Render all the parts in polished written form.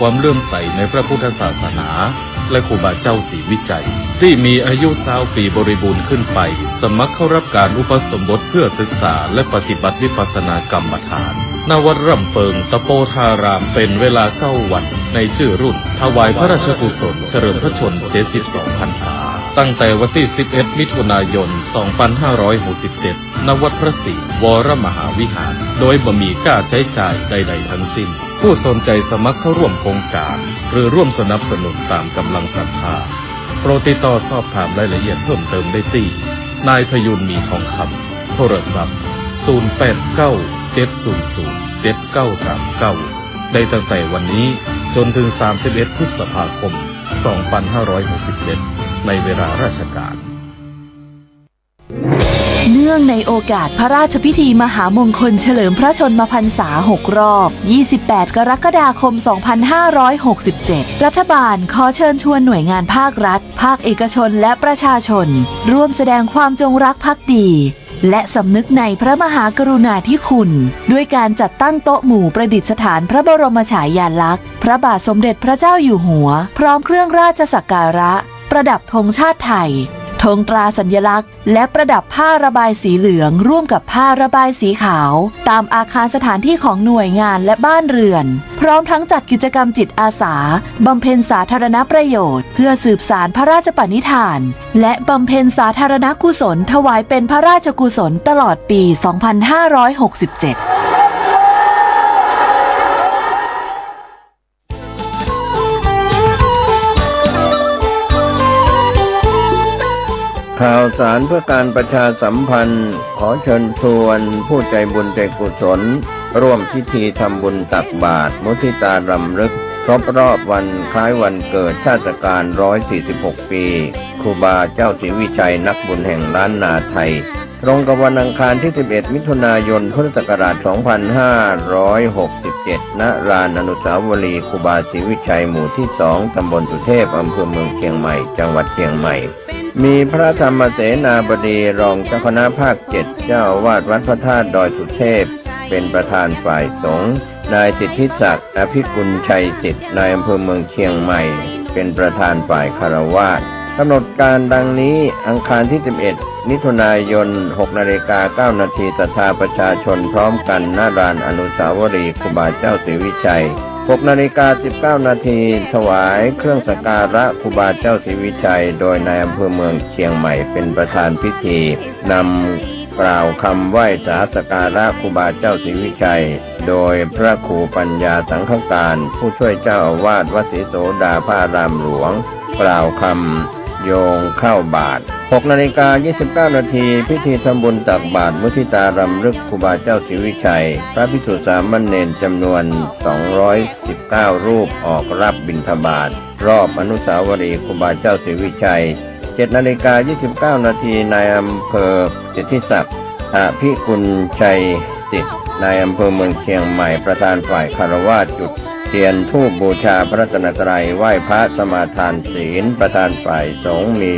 ความเลื่อมใสในพระพุทธศาสนาและครูบาเจ้าศรีวิจัยที่มีอายุ20 ปีบริบูรณ์ขึ้นไปสมัครเข้ารับการอุปสมบทเพื่อศึกษาและปฏิบัติวิปัสสนากรรมฐานณวัดร่ำเปิงตะโปธารามเป็นเวลา9 วันในชื่อรุ่นถวายพระราชกุศลเฉลิมพระชนม์72 พรรษาตั้งแต่วันที่11 มิถุนายน 2567 ณ วัดพระศรีวรมหาวิหารโดยบ่มีค่าใช้จ่ายใดๆทั้งสิ้นผู้สนใจสมัครเข้าร่วมโครงการหรือร่วมสนับสนุนตามกำลังศรัทธาโปรดติดต่อสอบถามรายละเอียดเพิ่มเติมได้ที่นายพยุนมีทองคำโทรศัพท์ 0897007939 ได้ตั้งแต่วันนี้จนถึง 31 พฤษภาคม 2567 ในเวลาราชการเนื่องในโอกาสพระราชพิธีมหามงคลเฉลิมพระชนมพรรษา6 รอบ 28 กรกฎาคม 2567 รัฐบาลขอเชิญชวนหน่วยงานภาครัฐ ภาคเอกชนและประชาชนร่วมแสดงความจงรักภักดีและสำนึกในพระมหากรุณาธิคุณด้วยการจัดตั้งโต๊ะหมู่ประดิษฐานพระบรมฉายาลักษณ์พระบาทสมเด็จพระเจ้าอยู่หัวพร้อมเครื่องราชสักการะประดับธงชาติไทยธงตราสัญลักษณ์และประดับผ้าระบายสีเหลืองร่วมกับผ้าระบายสีขาวตามอาคารสถานที่ของหน่วยงานและบ้านเรือนพร้อมทั้งจัดกิจกรรมจิตอาสาบำเพ็ญสาธารณประโยชน์เพื่อสืบสานพระราชปณิธานและบำเพ็ญสาธารณกุศลถวายเป็นพระราชกุศลตลอดปี 2567ข่าวสารเพื่อการประชาสัมพันธ์ขอเชิญชวนผู้ใจบุญใจกุศลร่วมพิธีทำบุญตักบาตรมุทิตารำลึกครบรอบวันคล้ายวันเกิดชาติการ146 ปีครูบาเจ้าศรีวิชัยนักบุญแห่งล้านนาไทยตรงกับวันอังคารที่11 มิถุนายน พุทธศักราช 2567 ณ ลานอนุสาวรีย์ครูบาศรีวิชัยหมู่ที่ 2 ตำบลสุเทพ อำเภอเมืองเชียงใหม่ จังหวัดเชียงใหม่มีพระธรรมเสนาบดีรองเจ้าคณะภาค 7 เจ้าอาวาสวัดพระธาตุดอยสุเทพเป็นประธานฝ่ายสงฆ์นายสิทธิศักดิ์อภิกุลชัยสิทธิ์นายอำเภอเมืองเชียงใหม่เป็นประธานฝ่ายคฤหัสถ์กำหนดการดังนี้อังคารที่11 มิถุนายน 6:09 น.ศรัทธาประชาชนพร้อมกันณ ลานอนุสาวรีย์ครูบาเจ้าศรีวิชัย 6:19 น.ถวายเครื่องสักการะครูบาเจ้าศรีวิชัยโดยนายอำเภอเมืองเชียงใหม่เป็นประธานพิธีนำกล่าวคำไหว้สาสักการะครูบาเจ้าศรีวิชัยโดยพระครูปัญญาสังฆการผู้ช่วยเจ้าอาวาสวัดศรีโสดาพระอารามหลวงกล่าวคำโยงเข้าบาตร 6:29 น.พิธีทำบุญตักบาตรมุทิตารำลึกครูบาเจ้าศรีวิชัยพระภิกษุสามเณรจำนวน219 รูปออกรับบิณฑบาตรอบอนุสาวรีย์ครูบาเจ้าศรีวิชัย 7:29 น.นายอำเภอสิทธิศักดิ์อภิกุลชัยสิทธิ์นายอำเภอเมืองเชียงใหม่ประธานฝ่ายคฤหัสถ์จุดเทียนธูปบูชาพระรัตนตรัยไหว้พระสมาทานศีลประธานฝ่ายสงฆ์มี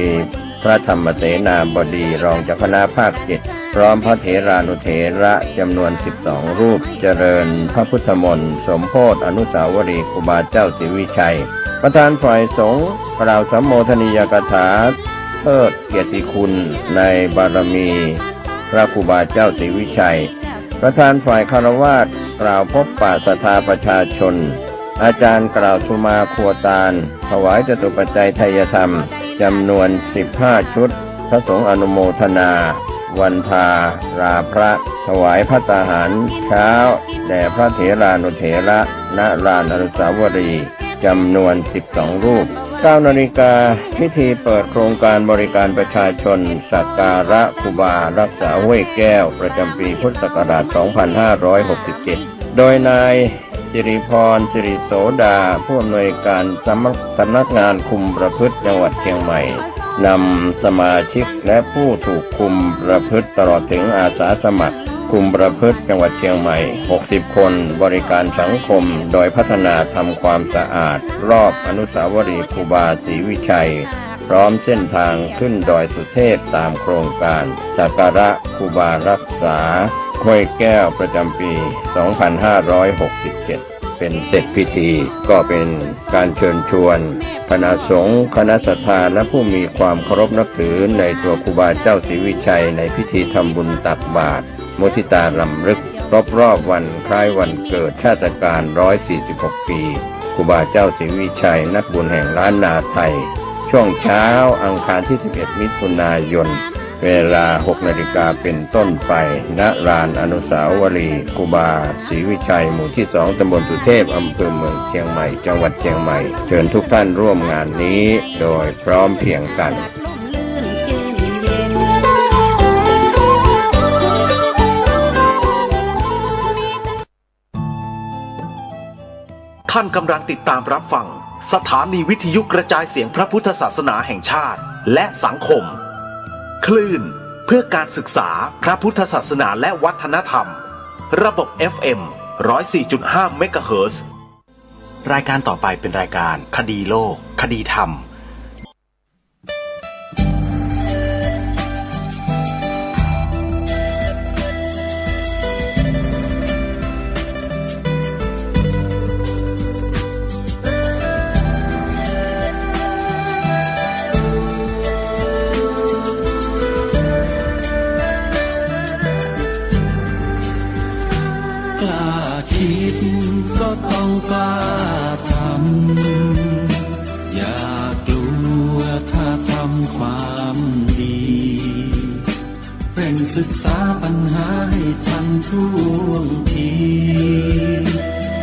พระธรรมเสนาบดีรองเจ้าคณะภาค 7พร้อมพระเถรานุเถระจำนวน12 รูปเจริญพระพุทธมนต์สมโภชอนุสาวรีย์ครูบาเจ้าศรีวิชัยประธานฝ่ายสงฆ์กล่าวสัมโมทนียกถาเทิดเกียรติคุณในบารมีพระครูบาเจ้าศรีวิชัยประธานฝ่ายคฤหัสถ์กล่าวพบปะศรัทธาประชาชนอาจารย์กล่าวสุมาครัวตาลถวายจตุปัจจัยไทยธรรมจำนวน15 ชุดพระสงฆ์อนุโมทนาวันพาราพระถวายภัตตาหารเช้าแด่พระเถรานุเถระณ ลานอนุสาวรีย์จำนวน12 รูป 9 นาฬิกาพิธีเปิดโครงการบริการประชาชนสักการะครูบารักษาห้วยแก้วประจำปีพุทธศักราช 2567 โดยนายสิริพรสิริโสดาผู้อำนวยการสำนักงานคุมประพฤติจังหวัดเชียงใหม่นำสมาชิกและผู้ถูกคุมประพฤติตลอดถึงอาสาสมัครคุมประพฤติจังหวัดเชียงใหม่60 คนบริการสังคมโดยพัฒนาทำความสะอาดรอบอนุสาวรีย์ครูบาศรีวิชัยพร้อมเส้นทางขึ้นดอยสุเทพตามโครงการสักการะครูบารักษาห้วยแก้วประจำปี 2567 เป็นเสร็จพิธีก็เป็นการเชิญชวนคณะสงฆ์คณะศรัทธาและผู้มีความเคารพนับถือในตัวครูบาเจ้าศรีวิชัยในพิธีทำบุญตักบาตรมุทิตารำลึกรอบวันคล้ายวันเกิดชาติการ146 ปีครูบาเจ้าศรีวิชัยนักบุญแห่งล้านนาไทยช่วงเช้าอังคารที่11 มิถุนายนเวลา 6 นาฬิกาเป็นต้นไปณลานอนุสาวรีย์ครูบาศรีวิชัยหมู่ที่ 2 ตำบลสุเทพอำเภอเมืองเชียงใหม่จังหวัดเชียงใหม่เชิญทุกท่านร่วมงานนี้โดยพร้อมเพรียงกันท่านกำลังติดตามรับฟังสถานีวิทยุกระจายเสียงพระพุทธศาสนาแห่งชาติและสังคมคลื่นเพื่อการศึกษาพระพุทธศาสนาและวัฒนธรรมระบบ FM 104.5 เมกะเฮิรตซ์รายการต่อไปเป็นรายการคดีโลกคดีธรรมคิดก็ต้องกล้าทำอย่ากลัวถ้าทำความดีเร่งศึกษาปัญหาให้ทันท่วงที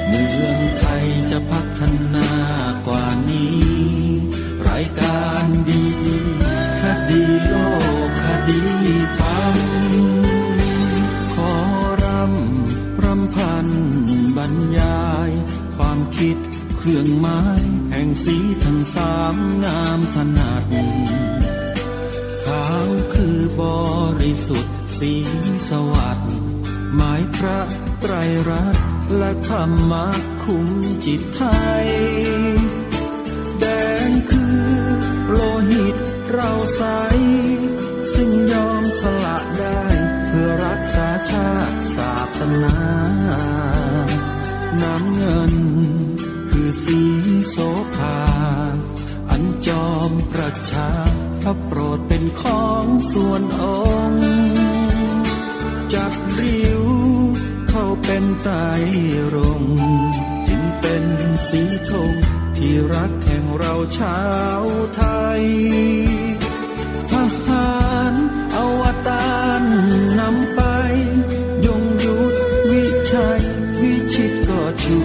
เมืองไทยจะพัฒนากว่านี้รายการดีคดีโลกคดีธรรมขอรำพันบรรยายความคิดเครื่องหมายแห่งสีทั้งสามงามถนัดขาวคือบริสุทธิ์สีสวัสดิ์หมายพระไตรรัตน์และธรรมะคุ้มจิตไทยแดงคือโลหิตเราใสซึ่งยอมสละได้เพื่อรักษาชาติศาสนาน้ำเงินคือสีโสภาอันจอมประชาพระโปรดเป็นของส่วนองค์จัดริ้วเข้าเป็นไตรรงค์จึงเป็นสีธงที่รักแห่งเราชาวไทยทหารอวตารนำไปยงยุทธวิชัยวิชิตก็ชู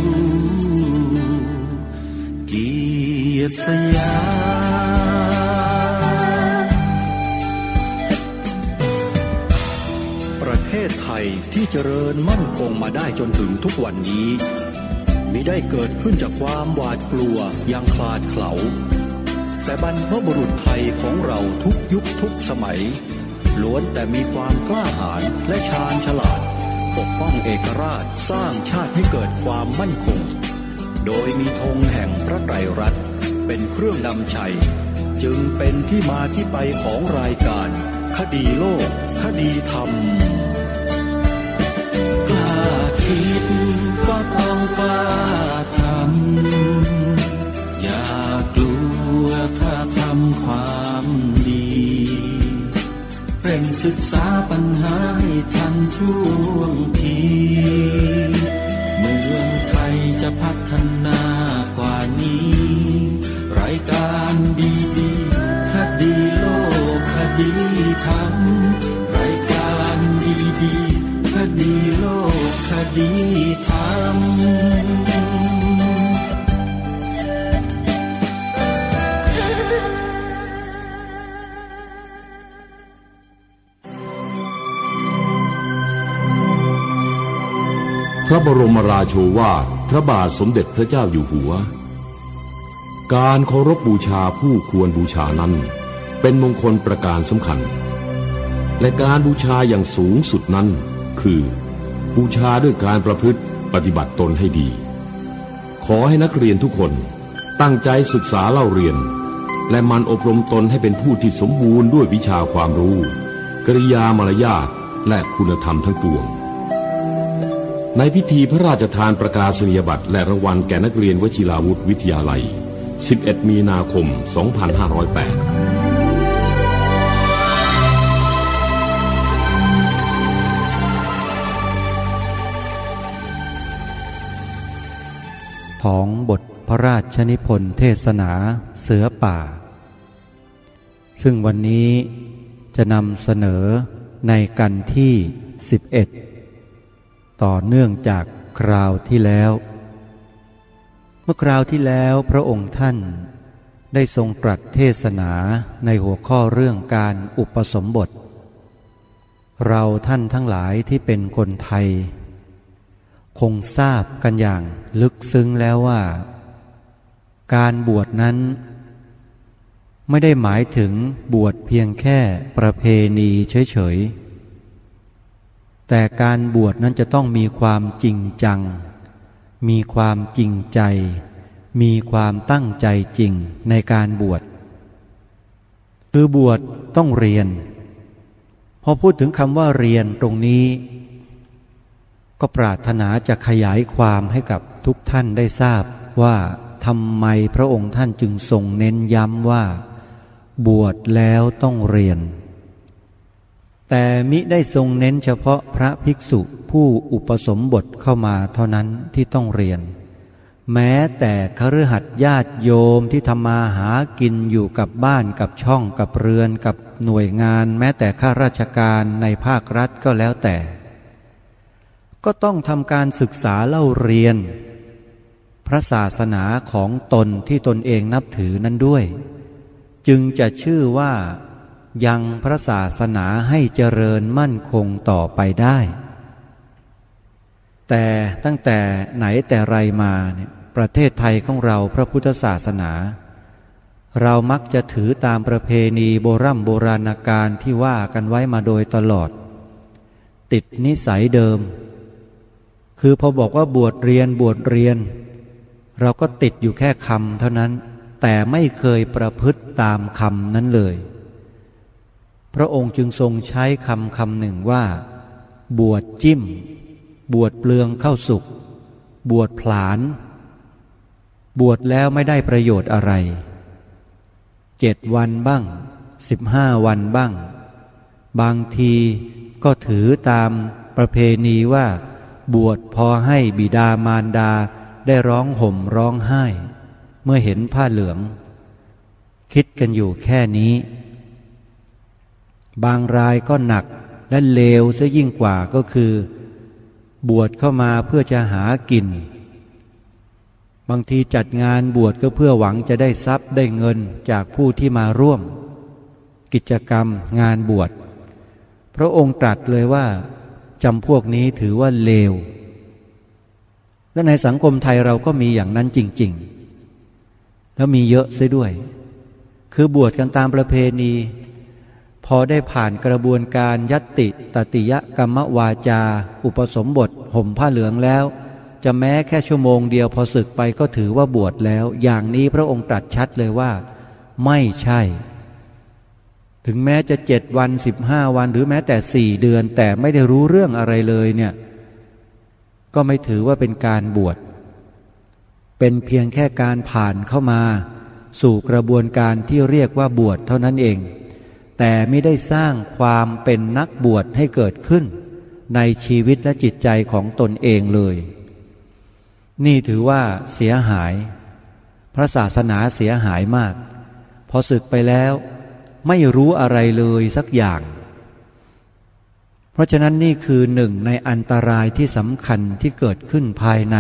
เกียรติสยามประเทศไทยที่เจริญมั่นคงมาได้จนถึงทุกวันนี้มิได้เกิดขึ้นจากความหวาดกลัวอย่างคลาดเขลาแต่บรรพบุรุษไทยของเราทุกยุคทุกสมัยล้วนแต่มีความกล้าหาญและชาญฉลาดปกป้องเอกราชสร้างชาติให้เกิดความมั่นคงโดยมีธงแห่งพระไตรรัตน์เป็นเครื่องนำชัยจึงเป็นที่มาที่ไปของรายการคดีโลกคดีธรรมกล้าคิดก็ต้องกล้าทำอย่ากลัวถ้าทำความดีเร่งศึกษาปัญหาให้ทันท่วงทีเมืองไทยจะพัฒนากว่านี้รายการดีๆคดีโลกคดีธรรมรายการดีๆคดีโลกคดีธรรมพระบรมราโชวาทพระบาทสมเด็จพระเจ้าอยู่หัวการเคารพบูชาผู้ควรบูชานั้นเป็นมงคลประการสำคัญและการบูชาอย่างสูงสุดนั้นคือบูชาด้วยการประพฤติปฏิบัติตนให้ดีขอให้นักเรียนทุกคนตั้งใจศึกษาเล่าเรียนและมันอบรมตนให้เป็นผู้ที่สมบูรณ์ด้วยวิชาความรู้กริยามารยาทและคุณธรรมทั้งปวง ในพิธีพระราชทานประกาศนียบัตรและรางวัลแก่นักเรียนวชิราวุธวิทยาลัย 11 มีนาคม 2508ของบทพระราชนิพนธ์เทศนาเสือป่าซึ่งวันนี้จะนำเสนอในกันที่11ต่อเนื่องจากคราวที่แล้วเมื่อคราวที่แล้วพระองค์ท่านได้ทรงตรัสเทศนาในหัวข้อเรื่องการอุปสมบทเราท่านทั้งหลายที่เป็นคนไทยคงทราบกันอย่างลึกซึ้งแล้วว่าการบวชนั้นไม่ได้หมายถึงบวชเพียงแค่ประเพณีเฉยๆแต่การบวชนั้นจะต้องมีความจริงจังมีความจริงใจมีความตั้งใจจริงในการบวชคือบวชต้องเรียนพอพูดถึงคำว่าเรียนตรงนี้ก็ปรารถนาจะขยายความให้กับทุกท่านได้ทราบว่าทำไมพระองค์ท่านจึงทรงเน้นย้ำว่าบวชแล้วต้องเรียนแต่มิได้ทรงเน้นเฉพาะพระภิกษุผู้อุปสมบทเข้ามาเท่านั้นที่ต้องเรียนแม้แต่คฤหัสถ์ญาติโยมที่ทำมาหากินอยู่กับบ้านกับช่องกับเรือนกับหน่วยงานแม้แต่ข้าราชการในภาครัฐก็แล้วแต่ก็ต้องทำการศึกษาเล่าเรียนพระศาสนาของตนที่ตนเองนับถือนั้นด้วยจึงจะชื่อว่ายังพระศาสนาให้เจริญมั่นคงต่อไปได้แต่ตั้งแต่ไหนแต่ไรมาเนี่ยประเทศไทยของเราพระพุทธศาสนาเรามักจะถือตามประเพณีโบราณกาลที่ว่ากันไว้มาโดยตลอดติดนิสัยเดิมคือพอบอกว่าบวชเรียนเราก็ติดอยู่แค่คำเท่านั้นแต่ไม่เคยประพฤติตามคำนั้นเลยพระองค์จึงทรงใช้คำหนึ่งว่าบวชจิ้มบวชเปลืองข้าวสุกบวชผลาญบวชแล้วไม่ได้ประโยชน์อะไร7 วันบ้าง15 วันบ้างบางทีก็ถือตามประเพณีว่าบวชพอให้บิดามารดาได้ร้องห่มร้องไห้เมื่อเห็นผ้าเหลืองคิดกันอยู่แค่นี้บางรายก็หนักและเลวซะยิ่งกว่าก็คือบวชเข้ามาเพื่อจะหากินบางทีจัดงานบวชก็เพื่อหวังจะได้ทรัพย์ได้เงินจากผู้ที่มาร่วมกิจกรรมงานบวชพระองค์ตรัสเลยว่าจำพวกนี้ถือว่าเลวและในสังคมไทยเราก็มีอย่างนั้นจริงๆแล้วมีเยอะซะด้วยคือบวชกันตามประเพณีพอได้ผ่านกระบวนการยัตติตติยกรรมวาจาอุปสมบทห่มผ้าเหลืองแล้วจะแม้แค่ชั่วโมงเดียวพอศึกไปก็ถือว่าบวชแล้วอย่างนี้พระองค์ตรัสชัดเลยว่าไม่ใช่ถึงแม้จะ7 วัน15 วันหรือแม้แต่4 เดือนแต่ไม่ได้รู้เรื่องอะไรเลยเนี่ยก็ไม่ถือว่าเป็นการบวชเป็นเพียงแค่การผ่านเข้ามาสู่กระบวนการที่เรียกว่าบวชเท่านั้นเองแต่ไม่ได้สร้างความเป็นนักบวชให้เกิดขึ้นในชีวิตและจิตใจของตนเองเลยนี่ถือว่าเสียหายพระศาสนาเสียหายมากพอศึกไปแล้วไม่รู้อะไรเลยสักอย่างเพราะฉะนั้นนี่คือหนึ่งในอันตรายที่สำคัญที่เกิดขึ้นภายใน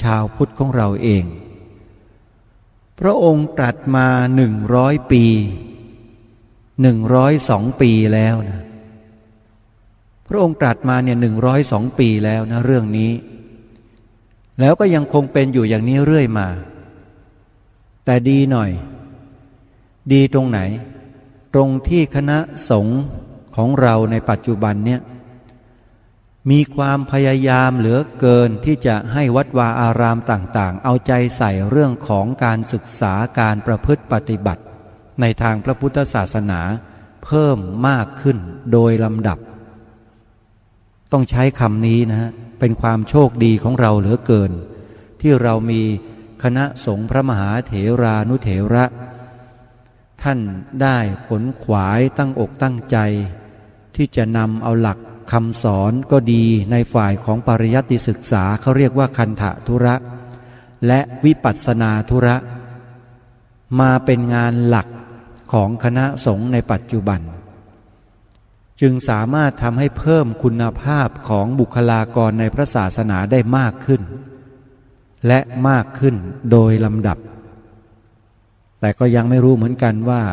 ชาวพุทธของเราเองพระองค์ตรัสมา100 ปี102 ปีแล้วนะพระองค์ตรัสมาเนี่ย102 ปีแล้วนะเรื่องนี้แล้วก็ยังคงเป็นอยู่อย่างนี้เรื่อยมาแต่ดีหน่อยดีตรงไหนตรงที่คณะสงฆ์ของเราในปัจจุบันเนี่ยมีความพยายามเหลือเกินที่จะให้วัดวาอารามต่างๆเอาใจใส่เรื่องของการศึกษาการประพฤติปฏิบัติในทางพระพุทธศาสนาเพิ่มมากขึ้นโดยลำดับต้องใช้คำนี้นะฮะ เป็นความโชคดีของเราเหลือเกินที่เรามีคณะสงฆ์พระมหาเถรานุเถระท่านได้ขนขวายตั้งอกตั้งใจที่จะนำเอาหลักคำสอนก็ดีในฝ่ายของปริยัติศึกษาเขาเรียกว่าคันธทุระและวิปัสสนาธุระมาเป็นงานหลักของคณะสงฆ์ในปัจจุบันจึงสามารถทำให้เพิ่มคุณภาพของบุคลากรในพระศาสนาได้มากขึ้นและมากขึ้นโดยลำดับแต่ก็ยังไม่รู้เหมือนกันว่า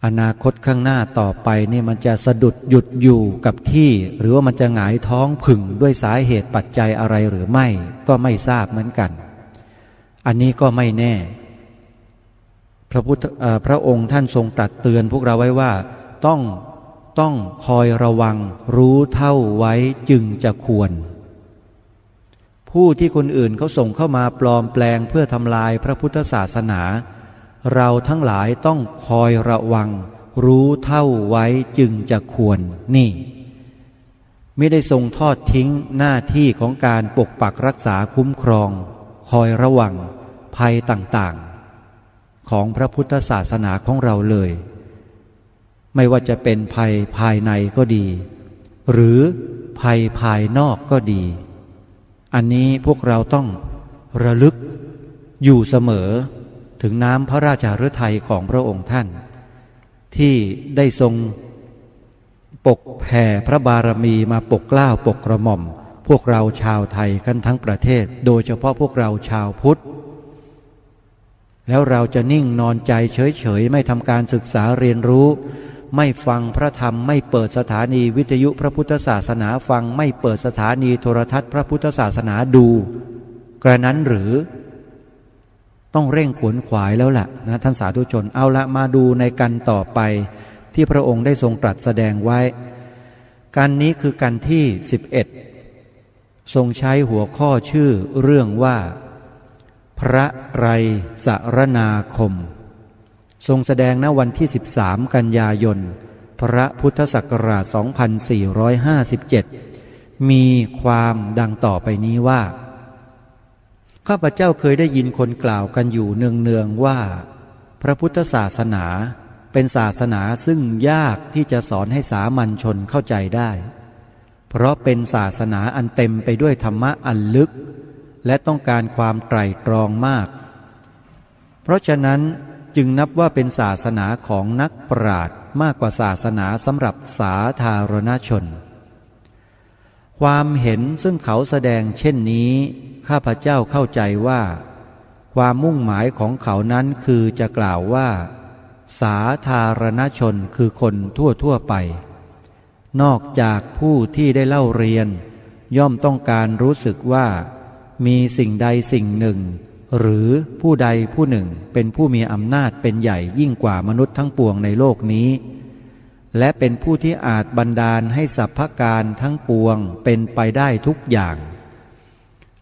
อนาคตข้างหน้าต่อไปนี่มันจะสะดุดหยุดอยู่กับที่หรือว่ามันจะหงายท้องผึ่งด้วยสาเหตุปัจจัยอะไรหรือไม่ก็ไม่ทราบเหมือนกันอันนี้ก็ไม่แน่พระองค์ท่านทรงตรัสเตือนพวกเราไว้ว่าต้องคอยระวังรู้เท่าไว้จึงจะควรผู้ที่คนอื่นเขาส่งเข้ามาปลอมแปลงเพื่อทำลายพระพุทธศาสนาเราทั้งหลายต้องคอยระวังรู้เท่าไว้จึงจะควรนี่ไม่ได้ทรงทอดทิ้งหน้าที่ของการปกปักรักษาคุ้มครองคอยระวังภัยต่างๆของพระพุทธศาสนาของเราเลยไม่ว่าจะเป็นภัยภายในก็ดีหรือภัยภายนอกก็ดีอันนี้พวกเราต้องระลึกอยู่เสมอถึงน้ำพระราชฤทัยของพระองค์ท่านที่ได้ทรงปกแผ่พระบารมีมาปกเกล้าปกกระหม่อมพวกเราชาวไทยกันทั้งประเทศโดยเฉพาะพวกเราชาวพุทธแล้วเราจะนิ่งนอนใจเฉยๆไม่ทำการศึกษาเรียนรู้ไม่ฟังพระธรรมไม่เปิดสถานีวิทยุพระพุทธศาสนาฟังไม่เปิดสถานีโทรทัศน์พระพุทธศาสนาดูกระนั้นหรือต้องเร่งขวนขวายแล้วล่ะนะท่านสาธุชนเอาละมาดูในกันต่อไปที่พระองค์ได้ทรงตรัสแสดงไว้กันนี้คือกันที่11ทรงใช้หัวข้อชื่อเรื่องว่าพระไรสรณาคมทรงแสดงณวันที่13กันยายนพระพุทธศักราช2457มีความดังต่อไปนี้ว่าข้าพเจ้าเคยได้ยินคนกล่าวกันอยู่เนืองๆว่าพระพุทธศาสนาเป็นศาสนาซึ่งยากที่จะสอนให้สามัญชนเข้าใจได้เพราะเป็นศาสนาอันเต็มไปด้วยธรรมะอันลึกและต้องการความไตร่ตรองมากเพราะฉะนั้นจึงนับว่าเป็นศาสนาของนักปราชญ์มากกว่าศาสนาสำหรับสาธารณชนความเห็นซึ่งเขาแสดงเช่นนี้ข้าพเจ้าเข้าใจว่าความมุ่งหมายของเขานั้นคือจะกล่าวว่าสาธารณชนคือคนทั่วไปนอกจากผู้ที่ได้เล่าเรียนย่อมต้องการรู้สึกว่ามีสิ่งใดสิ่งหนึ่งหรือผู้ใดผู้หนึ่งเป็นผู้มีอำนาจเป็นใหญ่ยิ่งกว่ามนุษย์ทั้งปวงในโลกนี้และเป็นผู้ที่อาจบันดาลให้สรรพการทั้งปวงเป็นไปได้ทุกอย่าง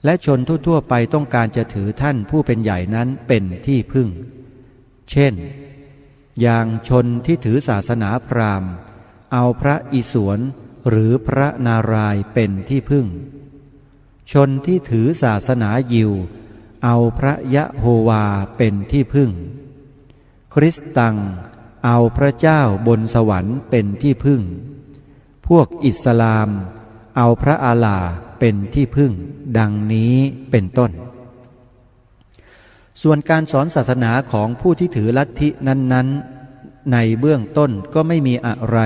และชนทั่วไปต้องการจะถือท่านผู้เป็นใหญ่นั้นเป็นที่พึ่งเช่นอย่างชนที่ถือศาสนาพราหมณ์เอาพระอิศวรหรือพระนารายณ์เป็นที่พึ่งชนที่ถือศาสนายิวเอาพระยะโฮวาเป็นที่พึ่งคริสตังเอาพระเจ้าบนสวรรค์เป็นที่พึ่งพวกอิสลามเอาพระอาลาเป็นที่พึ่งดังนี้เป็นต้นส่วนการสอนศาสนาของผู้ที่ถือลัทธินั้นๆในเบื้องต้นก็ไม่มีอะไร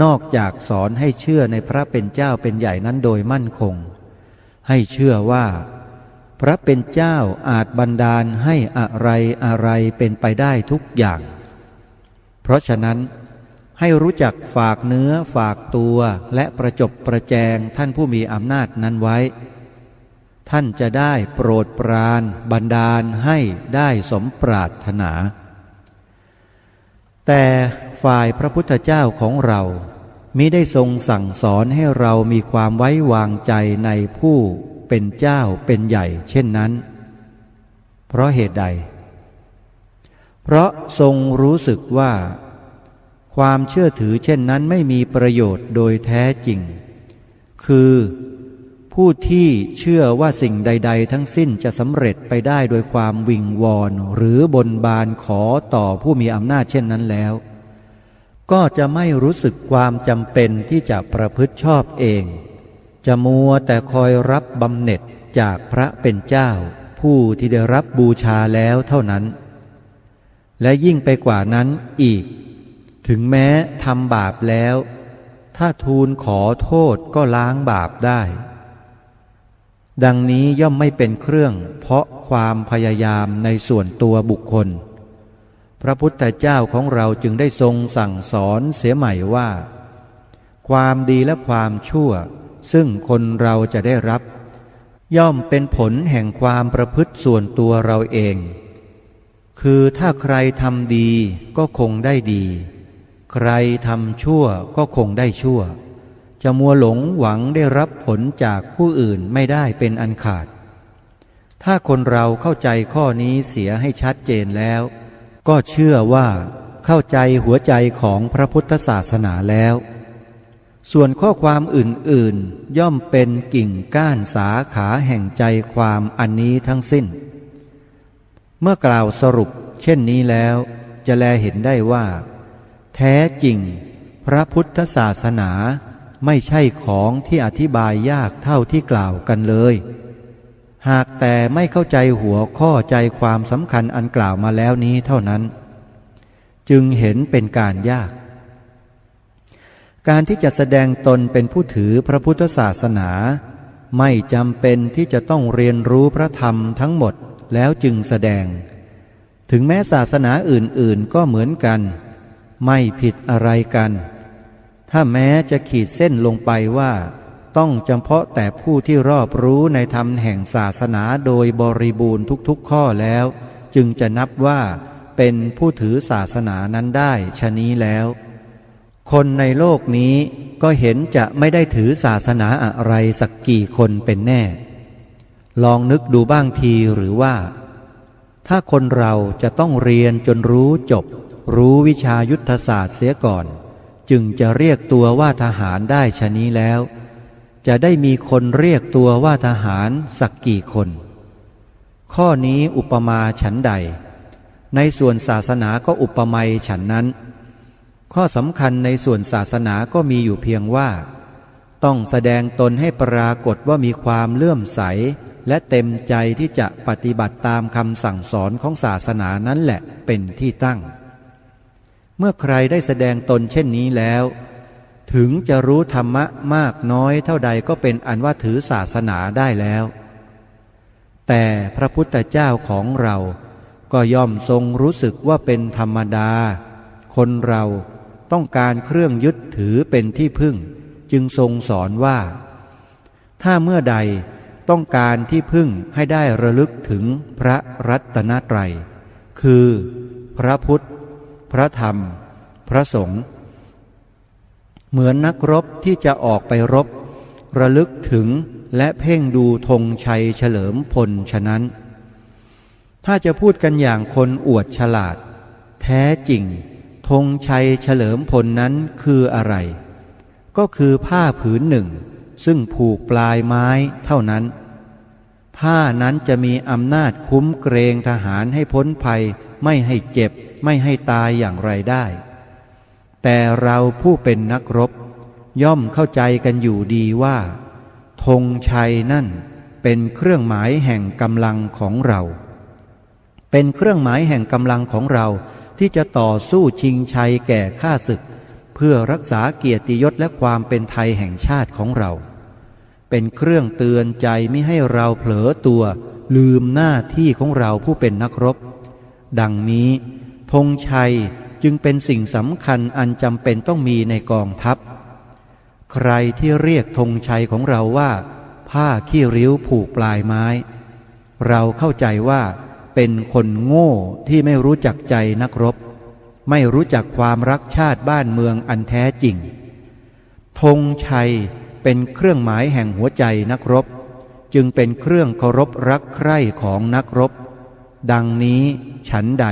นอกจากสอนให้เชื่อในพระเป็นเจ้าเป็นใหญ่นั้นโดยมั่นคงให้เชื่อว่าพระเป็นเจ้าอาจบันดาลให้อะไรเป็นไปได้ทุกอย่างเพราะฉะนั้นให้รู้จักฝากเนื้อฝากตัวและประจบประแจงท่านผู้มีอำนาจนั้นไว้ท่านจะได้โปรดปรานบันดาลให้ได้สมปรารถนาแต่ฝ่ายพระพุทธเจ้าของเรามิได้ทรงสั่งสอนให้เรามีความไว้วางใจในผู้เป็นเจ้าเป็นใหญ่เช่นนั้นเพราะเหตุใดเพราะทรงรู้สึกว่าความเชื่อถือเช่นนั้นไม่มีประโยชน์โดยแท้จริงคือ ผู้ที่เชื่อว่าสิ่งใดๆทั้งสิ้นจะสำเร็จไปได้โดยความวิงวอนหรือบนบานขอต่อผู้มีอำนาจเช่นนั้นแล้วก็จะไม่รู้สึกความจำเป็นที่จะประพฤติชอบเองจะมัวแต่คอยรับบำเหน็จจากพระเป็นเจ้าผู้ที่ได้รับบูชาแล้วเท่านั้นและยิ่งไปกว่านั้นอีกถึงแม้ทำบาปแล้วถ้าทูลขอโทษก็ล้างบาปได้ดังนี้ย่อมไม่เป็นเครื่องเพราะความพยายามในส่วนตัวบุคคลพระพุทธเจ้าของเราจึงได้ทรงสั่งสอนเสียใหม่ว่าความดีและความชั่วซึ่งคนเราจะได้รับย่อมเป็นผลแห่งความประพฤติส่วนตัวเราเองคือถ้าใครทำดีก็คงได้ดีใครทำชั่วก็คงได้ชั่วจะมัวหลงหวังได้รับผลจากผู้อื่นไม่ได้เป็นอันขาดถ้าคนเราเข้าใจข้อนี้เสียให้ชัดเจนแล้วก็เชื่อว่าเข้าใจหัวใจของพระพุทธศาสนาแล้วส่วนข้อความอื่นๆย่อมเป็นกิ่งก้านสาขาแห่งใจความอันนี้ทั้งสิ้นเมื่อกล่าวสรุปเช่นนี้แล้วจะแลเห็นได้ว่าแท้จริงพระพุทธศาสนาไม่ใช่ของที่อธิบายยากเท่าที่กล่าวกันเลยหากแต่ไม่เข้าใจหัวข้อใจความสำคัญอันกล่าวมาแล้วนี้เท่านั้นจึงเห็นเป็นการยากการที่จะแสดงตนเป็นผู้ถือพระพุทธศาสนาไม่จำเป็นที่จะต้องเรียนรู้พระธรรมทั้งหมดแล้วจึงแสดงถึงแม้ศาสนาอื่นๆก็เหมือนกันไม่ผิดอะไรกันถ้าแม้จะขีดเส้นลงไปว่าต้องเฉพาะแต่ผู้ที่รอบรู้ในธรรมแห่งศาสนาโดยบริบูรณ์ทุกๆข้อแล้วจึงจะนับว่าเป็นผู้ถือศาสนานั้นได้ฉะนี้แล้วคนในโลกนี้ก็เห็นจะไม่ได้ถือศาสนาอะไรสักกี่คนเป็นแน่ลองนึกดูบ้างทีหรือว่าถ้าคนเราจะต้องเรียนจนรู้จบรู้วิชายุทธศาสตร์เสียก่อนจึงจะเรียกตัวว่าทหารได้ฉะนี้แล้วจะได้มีคนเรียกตัวว่าทหารสักกี่คนข้อนี้อุปมาฉันใดในส่วนศาสนาก็อุปไมยฉันนั้นข้อสำคัญในส่วนศาสนาก็มีอยู่เพียงว่าต้องแสดงตนให้ปรากฏว่ามีความเลื่อมใสและเต็มใจที่จะปฏิบัติตามคำสั่งสอนของศาสนานั้นแหละเป็นที่ตั้งเมื่อใครได้แสดงตนเช่นนี้แล้วถึงจะรู้ธรรมะมากน้อยเท่าใดก็เป็นอันว่าถือศาสนาได้แล้วแต่พระพุทธเจ้าของเราก็ย่อมทรงรู้สึกว่าเป็นธรรมดาคนเราต้องการเครื่องยึดถือเป็นที่พึ่งจึงทรงสอนว่าถ้าเมื่อใดต้องการที่พึ่งให้ได้ระลึกถึงพระรัตนตรัยคือพระพุทธพระธรรมพระสงฆ์เหมือนนักรบที่จะออกไปรบระลึกถึงและเพ่งดูธงชัยเฉลิมพลฉะนั้นถ้าจะพูดกันอย่างคนอวดฉลาดแท้จริงธงชัยเฉลิมพลนั้นคืออะไรก็คือผ้าผืนหนึ่งซึ่งผูกปลายไม้เท่านั้นผ้านั้นจะมีอำนาจคุ้มเกรงทหารให้พ้นภัยไม่ให้เจ็บไม่ให้ตายอย่างไรได้แต่เราผู้เป็นนักรบย่อมเข้าใจกันอยู่ดีว่าธงชัยนั่นเป็นเครื่องหมายแห่งกำลังของเราเป็นเครื่องหมายแห่งกำลังของเราที่จะต่อสู้ชิงชัยแก่ข้าศึกเพื่อรักษาเกียรติยศและความเป็นไทยแห่งชาติของเราเป็นเครื่องเตือนใจมิให้เราเผลอตัวลืมหน้าที่ของเราผู้เป็นนักรบดังนี้ธงชัยจึงเป็นสิ่งสำคัญอันจำเป็นต้องมีในกองทัพใครที่เรียกธงชัยของเราว่าผ้าขี้ริ้วผูกปลายไม้เราเข้าใจว่าเป็นคนโง่ที่ไม่รู้จักใจนักรบไม่รู้จักความรักชาติบ้านเมืองอันแท้จริงธงชัยเป็นเครื่องหมายแห่งหัวใจนักรบจึงเป็นเครื่องเคารพรักใคร่ของนักรบดังนี้ฉันใด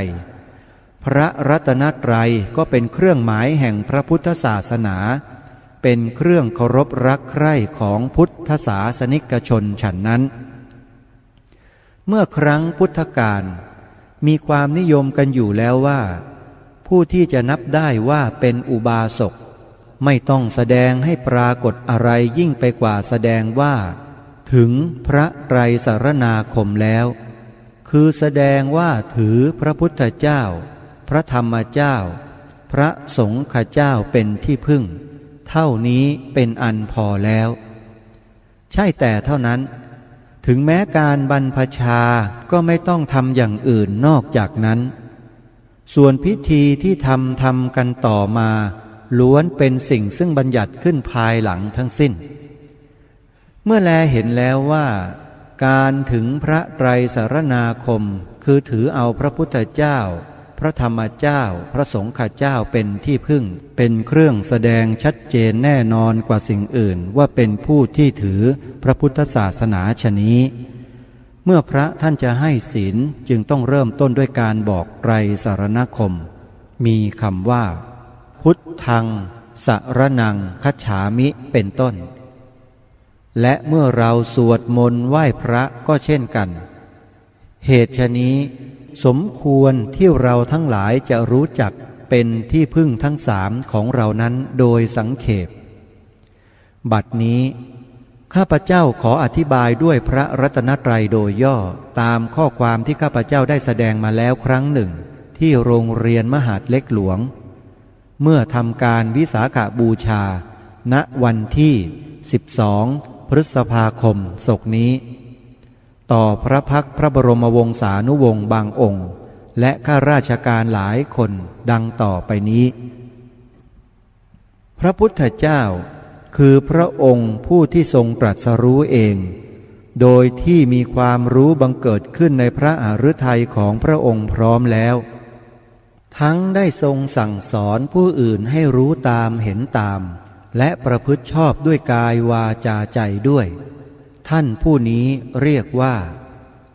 พระรัตนตรัยก็เป็นเครื่องหมายแห่งพระพุทธศาสนา เป็นเครื่องเคารพรักใคร่ของพุทธศาสนิกชนฉันนั้นเมื่อครั้งพุทธกาลมีความนิยมกันอยู่แล้วว่าผู้ที่จะนับได้ว่าเป็นอุบาสกไม่ต้องแสดงให้ปรากฏอะไรยิ่งไปกว่าแสดงว่าถึงพระไตรสรณาคมแล้วคือแสดงว่าถือพระพุทธเจ้าพระธรรมเจ้าพระสงฆ์เจ้าเป็นที่พึ่งเท่านี้เป็นอันพอแล้วใช่แต่เท่านั้นถึงแม้การบรรพชาก็ไม่ต้องทำอย่างอื่นนอกจากนั้นส่วนพิธีที่ทำกันต่อมาล้วนเป็นสิ่งซึ่งบัญญัติขึ้นภายหลังทั้งสิ้นเมื่อแลเห็นแล้วว่าการถึงพระไตรสรณาคมคือถือเอาพระพุทธเจ้าพระธรรมเจ้าพระสงฆ์เจ้าเป็นที่พึ่งเป็นเครื่องแสดงชัดเจนแน่นอนกว่าสิ่งอื่นว่าเป็นผู้ที่ถือพระพุทธศาสนาชนี้เมื่อพระท่านจะให้ศีลจึงต้องเริ่มต้นด้วยการบอกไตรสรณคมมีคำว่าพุทธังสรณังคัจฉามิเป็นต้นและเมื่อเราสวดมนต์ไหว้พระก็เช่นกันเหตุฉะนี้สมควรที่เราทั้งหลายจะรู้จักเป็นที่พึ่งทั้งสามของเรานั้นโดยสังเขปบัดนี้ข้าพเจ้าขออธิบายด้วยพระรัตนตรัยโดยย่อตามข้อความที่ข้าพเจ้าได้แสดงมาแล้วครั้งหนึ่งที่โรงเรียนมหาดเล็กหลวงเมื่อทำการวิสาขบูชาณวันที่12พฤษภาคมศกนี้ต่อพระพักตร์พระบรมวงศานุวงศ์บางองค์และข้าราชการหลายคนดังต่อไปนี้พระพุทธเจ้าคือพระองค์ผู้ที่ทรงตรัสรู้เองโดยที่มีความรู้บังเกิดขึ้นในพระฤทัยของพระองค์พร้อมแล้วทั้งได้ทรงสั่งสอนผู้อื่นให้รู้ตามเห็นตามและประพฤติชอบด้วยกายวาจาใจด้วยท่านผู้นี้เรียกว่า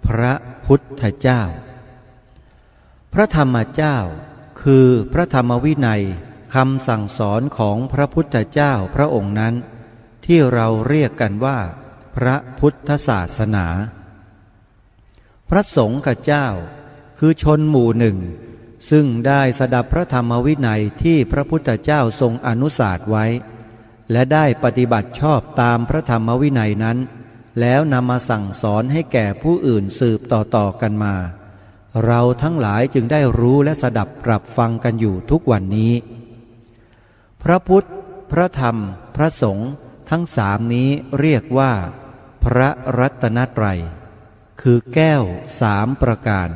พระพุทธเจ้าพระธรรมเจ้าคือพระธรรมวินัยคำสั่งสอนของพระพุทธเจ้าพระองค์นั้นที่เราเรียกกันว่าพระพุทธศาสนาพระสงฆ์เจ้าคือชนหมู่หนึ่งซึ่งได้สดับพระธรรมวินัยที่พระพุทธเจ้าทรงอนุสาสน์ไว้และได้ปฏิบัติชอบตามพระธรรมวินัยนั้นแล้วนำมาสั่งสอนให้แก่ผู้อื่นสืบต่อกันมาเราทั้งหลายจึงได้รู้และสดับปรับฟังกันอยู่ทุกวันนี้พระพุทธพระธรรมพระสงฆ์ทั้งสามนี้เรียกว่าพระรัตนตรัยคือแก้วสามประการ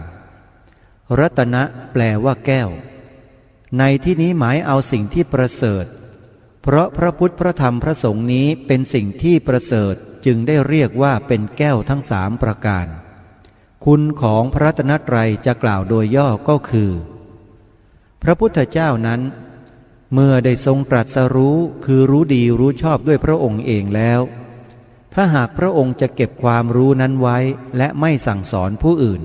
รัตนะแปลว่าแก้วในที่นี้หมายเอาสิ่งที่ประเสริฐเพราะพระพุทธพระธรรมพระสงฆ์นี้เป็นสิ่งที่ประเสริฐจึงได้เรียกว่าเป็นแก้วทั้งสามประการคุณของพระรัตนตรัยจะกล่าวโดยย่อก็คือพระพุทธเจ้านั้นเมื่อได้ทรงตรัสรู้คือรู้ดีรู้ชอบด้วยพระองค์เองแล้วถ้าหากพระองค์จะเก็บความรู้นั้นไว้และไม่สั่งสอนผู้อื่น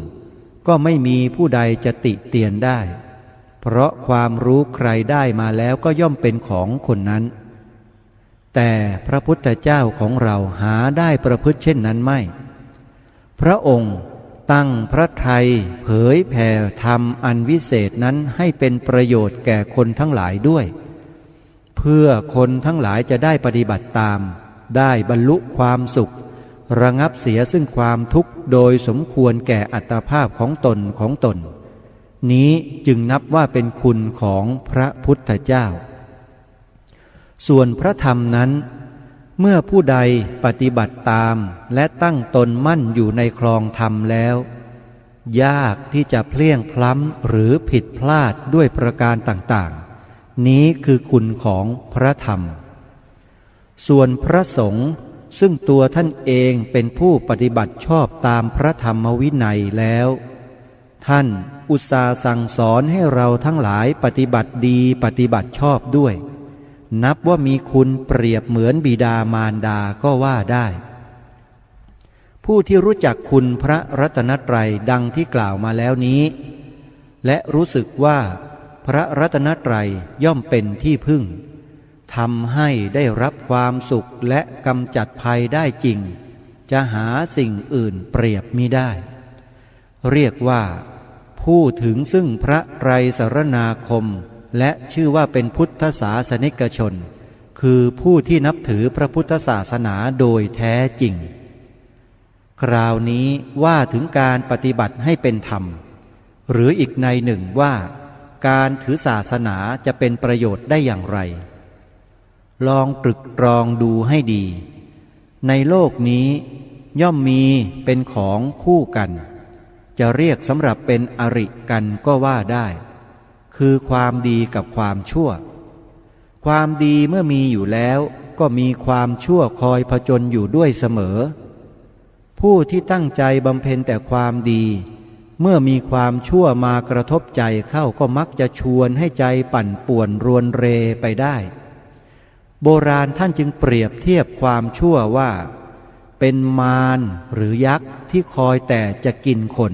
ก็ไม่มีผู้ใดจะติเตียนได้เพราะความรู้ใครได้มาแล้วก็ย่อมเป็นของคนนั้นแต่พระพุทธเจ้าของเราหาได้ประพฤติเช่นนั้นไม่พระองค์ตั้งพระทัยเผยแผ่ธรรมอันวิเศษนั้นให้เป็นประโยชน์แก่คนทั้งหลายด้วยเพื่อคนทั้งหลายจะได้ปฏิบัติตามได้บรรลุความสุขระงับเสียซึ่งความทุกข์โดยสมควรแก่อัตภาพของตนนี้จึงนับว่าเป็นคุณของพระพุทธเจ้าส่วนพระธรรมนั้นเมื่อผู้ใดปฏิบัติตามและตั้งตนมั่นอยู่ในคลองธรรมแล้วยากที่จะเพลี่ยงพล้ำหรือผิดพลาดด้วยประการต่างๆนี้คือคุณของพระธรรมส่วนพระสงฆ์ซึ่งตัวท่านเองเป็นผู้ปฏิบัติชอบตามพระธรรมวินัยแล้วท่านอุตส่าห์สั่งสอนให้เราทั้งหลายปฏิบัติดีปฏิบัติชอบด้วยนับว่ามีคุณเปรียบเหมือนบิดามารดาก็ว่าได้ผู้ที่รู้จักคุณพระรัตนตรัยดังที่กล่าวมาแล้วนี้และรู้สึกว่าพระรัตนตรัยย่อมเป็นที่พึ่ง ทำให้ได้รับความสุขและกำจัดภัยได้จริงจะหาสิ่งอื่นเปรียบมิได้เรียกว่าผู้ถึงซึ่งพระไตรสรณาคมและชื่อว่าเป็นพุทธศาสนิกชนคือผู้ที่นับถือพระพุทธศาสนาโดยแท้จริงคราวนี้ว่าถึงการปฏิบัติให้เป็นธรรมหรืออีกในหนึ่งว่าการถือศาสนาจะเป็นประโยชน์ได้อย่างไรลองตรึกตรองดูให้ดีในโลกนี้ย่อมมีเป็นของคู่กันจะเรียกสำหรับเป็นอริกันก็ว่าได้คือความดีกับความชั่วความดีเมื่อมีอยู่แล้วก็มีความชั่วคอยผจญอยู่ด้วยเสมอผู้ที่ตั้งใจบำเพ็ญแต่ความดีเมื่อมีความชั่วมากระทบใจเข้าก็มักจะชวนให้ใจปั่นป่วนรวนเรไปได้โบราณท่านจึงเปรียบเทียบความชั่วว่าเป็นมารหรือยักษ์ที่คอยแต่จะกินคน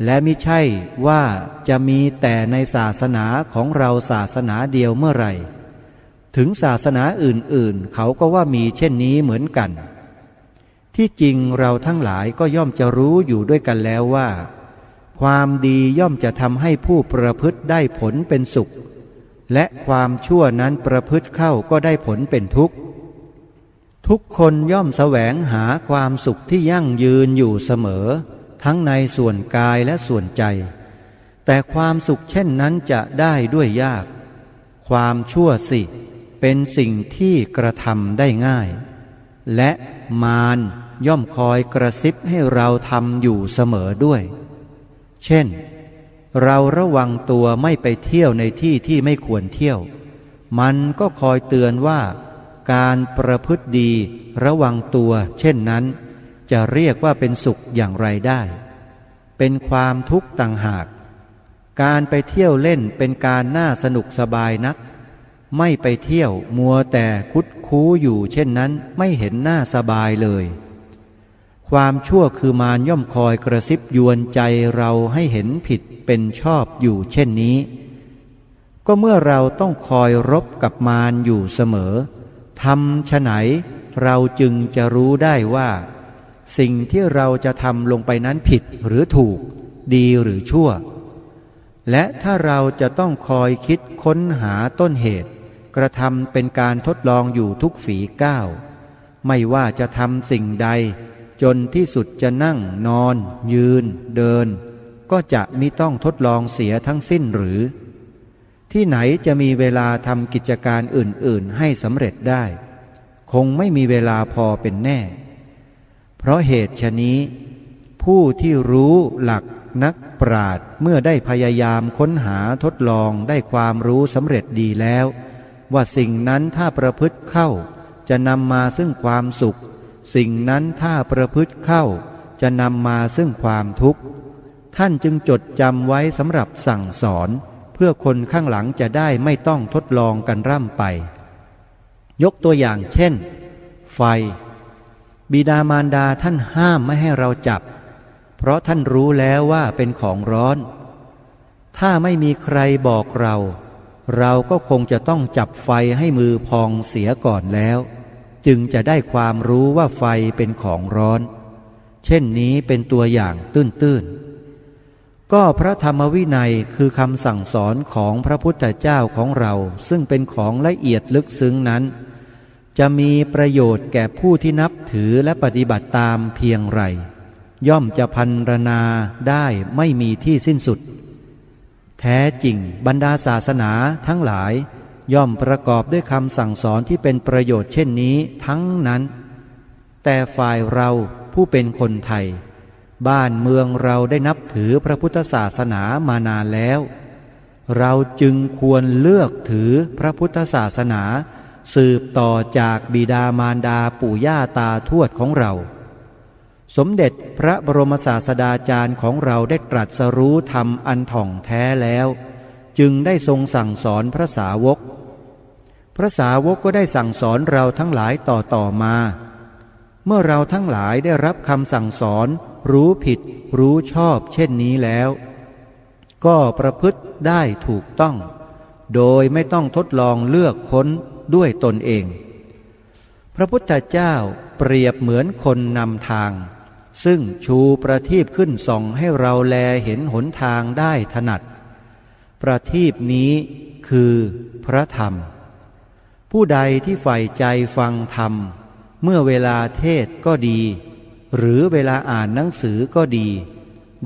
และมิใช่ว่าจะมีแต่ในศาสนาของเราศาสนาเดียวเมื่อไหร่ถึงศาสนาอื่นๆเขาก็ว่ามีเช่นนี้เหมือนกันที่จริงเราทั้งหลายก็ย่อมจะรู้อยู่ด้วยกันแล้วว่าความดีย่อมจะทำให้ผู้ประพฤติได้ผลเป็นสุขและความชั่วนั้นประพฤติเข้าก็ได้ผลเป็นทุกข์ทุกคนย่อมแสวงหาความสุขที่ยั่งยืนอยู่เสมอทั้งในส่วนกายและส่วนใจแต่ความสุขเช่นนั้นจะได้ด้วยยากความชั่วสิเป็นสิ่งที่กระทำได้ง่ายและมารย่อมคอยกระซิบให้เราทำอยู่เสมอด้วยเช่นเราระวังตัวไม่ไปเที่ยวในที่ที่ไม่ควรเที่ยวมันก็คอยเตือนว่าการประพฤติดีระวังตัวเช่นนั้นจะเรียกว่าเป็นสุขอย่างไรได้เป็นความทุกข์ต่างหากการไปเที่ยวเล่นเป็นการน่าสนุกสบายนักไม่ไปเที่ยวมัวแต่คุดคู้อยู่เช่นนั้นไม่เห็นน่าสบายเลยความชั่วคือมารย่อมคอยกระซิบยวนใจเราให้เห็นผิดเป็นชอบอยู่เช่นนี้ก็เมื่อเราต้องคอยรบกับมารอยู่เสมอทำฉะไหนเราจึงจะรู้ได้ว่าสิ่งที่เราจะทำลงไปนั้นผิดหรือถูกดีหรือชั่วและถ้าเราจะต้องคอยคิดค้นหาต้นเหตุกระทำเป็นการทดลองอยู่ทุกฝีก้าวไม่ว่าจะทำสิ่งใดจนที่สุดจะนั่งนอนยืนเดินก็จะมิต้องทดลองเสียทั้งสิ้นหรือที่ไหนจะมีเวลาทำกิจการอื่นๆให้สำเร็จได้คงไม่มีเวลาพอเป็นแน่เพราะเหตุฉะนี้ผู้ที่รู้หลักนักปราชญ์เมื่อได้พยายามค้นหาทดลองได้ความรู้สำเร็จดีแล้วว่าสิ่งนั้นถ้าประพฤติเข้าจะนำมาซึ่งความสุขสิ่งนั้นถ้าประพฤติเข้าจะนำมาซึ่งความทุกข์ท่านจึงจดจำไว้สำหรับสั่งสอนเพื่อคนข้างหลังจะได้ไม่ต้องทดลองกันร่ำไปยกตัวอย่างเช่นไฟบิดามารดาท่านห้ามไม่ให้เราจับเพราะท่านรู้แล้วว่าเป็นของร้อนถ้าไม่มีใครบอกเราก็คงจะต้องจับไฟให้มือพองเสียก่อนแล้วจึงจะได้ความรู้ว่าไฟเป็นของร้อนเช่นนี้เป็นตัวอย่างตื้นๆก็พระธรรมวินัยคือคำสั่งสอนของพระพุทธเจ้าของเราซึ่งเป็นของละเอียดลึกซึ้งนั้นจะมีประโยชน์แก่ผู้ที่นับถือและปฏิบัติตามเพียงไรย่อมจะพรรณนาได้ไม่มีที่สิ้นสุดแท้จริงบรรดาศาสนาทั้งหลายย่อมประกอบด้วยคำสั่งสอนที่เป็นประโยชน์เช่นนี้ทั้งนั้นแต่ฝ่ายเราผู้เป็นคนไทยบ้านเมืองเราได้นับถือพระพุทธศาสนามานานแล้วเราจึงควรเลือกถือพระพุทธศาสนาสืบต่อจากบิดามารดาปู่ย่าตาทวดของเราสมเด็จพระบรมศาสดาจารย์ของเราได้ตรัสรู้ธรรมอันถ่องแท้แล้วจึงได้ทรงสั่งสอนพระสาวกพระสาวกก็ได้สั่งสอนเราทั้งหลายต่อมาเมื่อเราทั้งหลายได้รับคำสั่งสอนรู้ผิดรู้ชอบเช่นนี้แล้วก็ประพฤติได้ถูกต้องโดยไม่ต้องทดลองเลือกค้น ด้วยตนเอง พระพุทธเจ้าเปรียบเหมือนคนนำทางซึ่งชูประทีปขึ้นส่องให้เราแลเห็นหนทางได้ถนัดประทีปนี้คือพระธรรมผู้ใดที่ใฝ่ใจฟังธรรมเมื่อเวลาเทศก็ดีหรือเวลาอ่านหนังสือก็ดี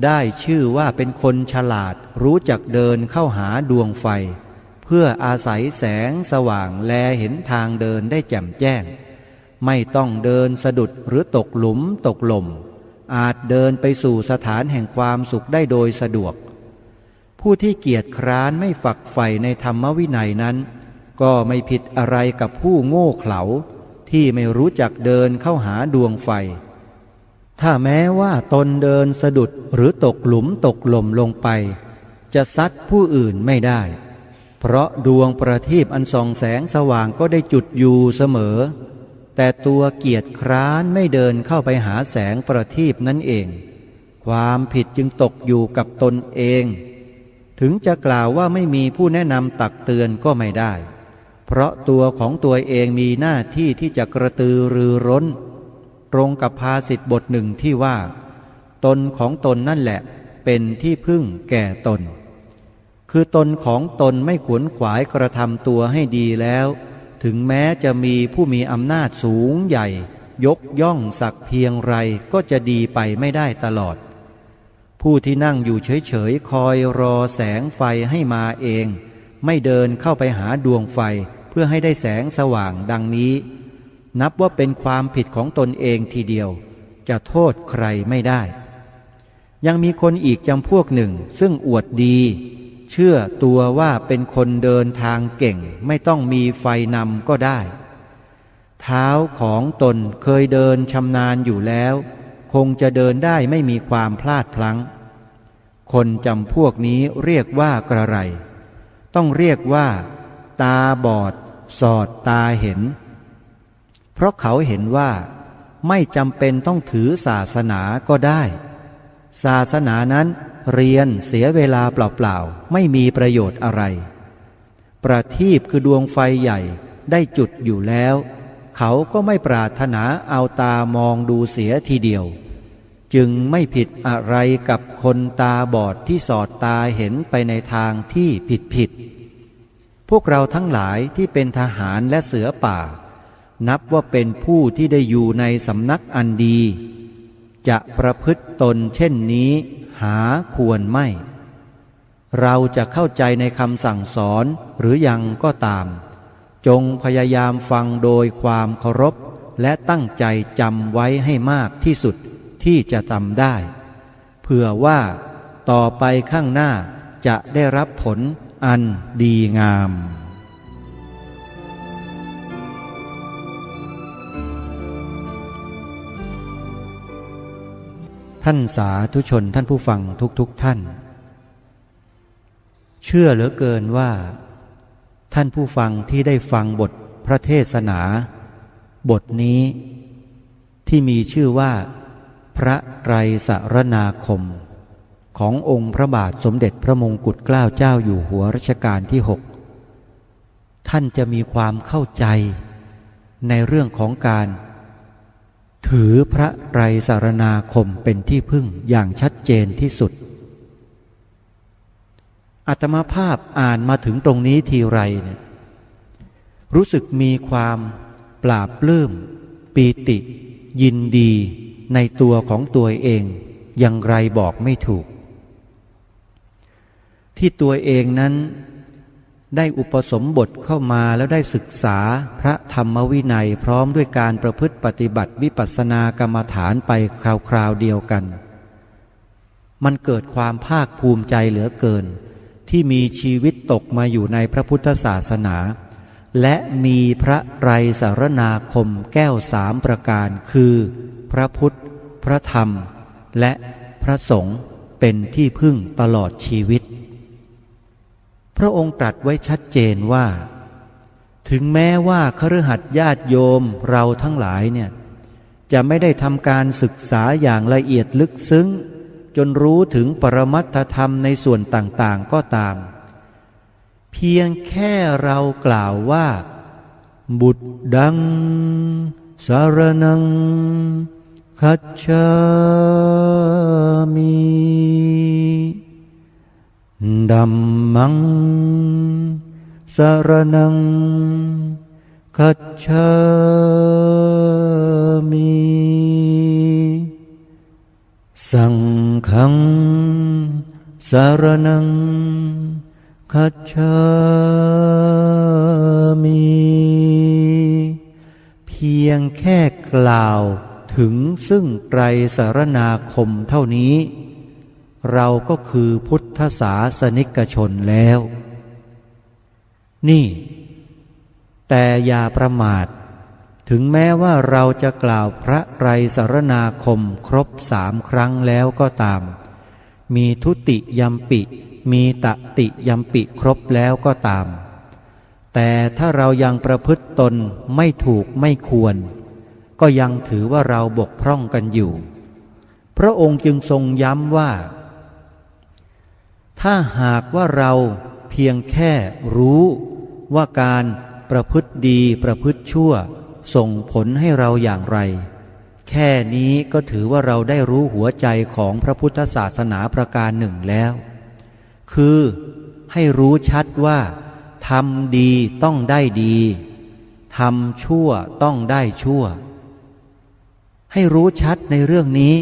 ได้ชื่อว่าเป็นคนฉลาดรู้จักเดินเข้าหาดวงไฟเพื่ออาศัยแสงสว่างแลเห็นทางเดินได้แจ่มแจ้งไม่ต้องเดินสะดุดหรือตกหลุมตกหล่มอาจเดินไปสู่สถานแห่งความสุขได้โดยสะดวกผู้ที่เกียจคร้านไม่ฝักใฝ่ในธรรมวินัยนั้นก็ไม่ผิดอะไรกับผู้โง่เขลาที่ไม่รู้จักเดินเข้าหาดวงไฟถ้าแม้ว่าตนเดินสะดุดหรือตกหลุมตกหล่มลงไปจะซัดผู้อื่นไม่ได้เพราะดวงประทีปอันส่องแสงสว่างก็ได้จุดอยู่เสมอแต่ตัวเกียจคร้านไม่เดินเข้าไปหาแสงประทีปนั่นเองความผิดจึงตกอยู่กับตนเองถึงจะกล่าวว่าไม่มีผู้แนะนำตักเตือนก็ไม่ได้เพราะตัวของตัวเองมีหน้าที่ที่จะกระตือรือร้นตรงกับภาษิตบทหนึ่งที่ว่าตนของตนนั่นแหละเป็นที่พึ่งแก่ตนคือตนของตนไม่ขวนขวายกระทำตัวให้ดีแล้วถึงแม้จะมีผู้มีอำนาจสูงใหญ่ยกย่องสักเพียงไรก็จะดีไปไม่ได้ตลอดผู้ที่นั่งอยู่เฉยๆคอยรอแสงไฟให้มาเองไม่เดินเข้าไปหาดวงไฟเพื่อให้ได้แสงสว่างดังนี้นับว่าเป็นความผิดของตนเองทีเดียวจะโทษใครไม่ได้ยังมีคนอีกจำพวกหนึ่งซึ่งอวดดีเชื่อตัวว่าเป็นคนเดินทางเก่งไม่ต้องมีไฟนำก็ได้เท้าของตนเคยเดินชำนาญอยู่แล้วคงจะเดินได้ไม่มีความพลาดพลั้งคนจำพวกนี้เรียกว่ากระไรต้องเรียกว่าตาบอดสอดตาเห็นเพราะเขาเห็นว่าไม่จำเป็นต้องถือศาสนาก็ได้ศาสนานั้นเรียนเสียเวลาเปล่าๆไม่มีประโยชน์อะไรประทีปคือดวงไฟใหญ่ได้จุดอยู่แล้วเขาก็ไม่ปรารถนาเอาตามองดูเสียทีเดียวจึงไม่ผิดอะไรกับคนตาบอดที่สอดตาเห็นไปในทางที่ผิดพวกเราทั้งหลายที่เป็นทหารและเสือป่านับว่าเป็นผู้ที่ได้อยู่ในสำนักอันดีจะประพฤติตนเช่นนี้หาควรไม่เราจะเข้าใจในคำสั่งสอนหรือยังก็ตามจงพยายามฟังโดยความเคารพและตั้งใจจำไว้ให้มากที่สุดที่จะจำได้เพื่อว่าต่อไปข้างหน้าจะได้รับผลอันดีงามท่านสาธุชนท่านผู้ฟังทุกท่านเชื่อเหลือเกินว่าท่านผู้ฟังที่ได้ฟังบทพระเทศนาบทนี้ที่มีชื่อว่าพระไตรสรณาคมขององค์พระบาทสมเด็จพระมงกุฎเกล้าเจ้าอยู่หัวรัชกาลที่ 6ท่านจะมีความเข้าใจในเรื่องของการถือพระไตรสรณาคมเป็นที่พึ่งอย่างชัดเจนที่สุดอาตมาภาพอ่านมาถึงตรงนี้ทีไรเนี่ยรู้สึกมีความปลาบปลื้มปีติยินดีในตัวของตัวเองอย่างไรบอกไม่ถูกที่ตัวเองนั้นได้อุปสมบทเข้ามาแล้วได้ศึกษาพระธรรมวินัยพร้อมด้วยการประพฤติปฏิบัติวิปัสสนากรรมฐานไปคราวๆเดียวกันมันเกิดความภาคภูมิใจเหลือเกินที่มีชีวิตตกมาอยู่ในพระพุทธศาสนาและมีพระไตรสรณาคมแก้ว3ประการคือพระพุทธพระธรรมและพระสงฆ์เป็นที่พึ่งตลอดชีวิตพระองค์ตรัสไว้ชัดเจนว่าถึงแม้ว่าคฤหัสถ์ญาติโยมเราทั้งหลายเนี่ยจะไม่ได้ทำการศึกษาอย่างละเอียดลึกซึ้งจนรู้ถึงปรมัตถธรรมในส่วนต่างๆก็ตามเพียงแค่เรากล่าวว่า บุตดังสารนังคัจฉามิธัมมังสารนังคัจฉามิสังฆังสารนังคัจฉามิเพียงแค่กล่าวถึงซึ่งไตรสรณาคมเท่านี้เราก็คือพุทธศาสนิกชนแล้วนี่แต่อย่าประมาทถึงแม้ว่าเราจะกล่าวพระไตรสรณาคมครบ3 ครั้งแล้วก็ตามมีทุติยัมปิมีตติยัมปิครบแล้วก็ตามแต่ถ้าเรายังประพฤติตนไม่ถูกไม่ควรก็ยังถือว่าเราบกพร่องกันอยู่พระองค์จึงทรงย้ำว่าถ้าหากว่าเราเพียงแค่รู้ว่าการประพฤติดีประพฤติชั่วส่งผลให้เราอย่างไรแค่นี้ก็ถือว่าเราได้รู้หัวใจของพระพุทธศาสนาประการหนึ่งแล้วคือให้รู้ชัดว่าทำดีต้องได้ดีทำชั่วต้องได้ชั่วให้รู้ชัดในเรื่องนี้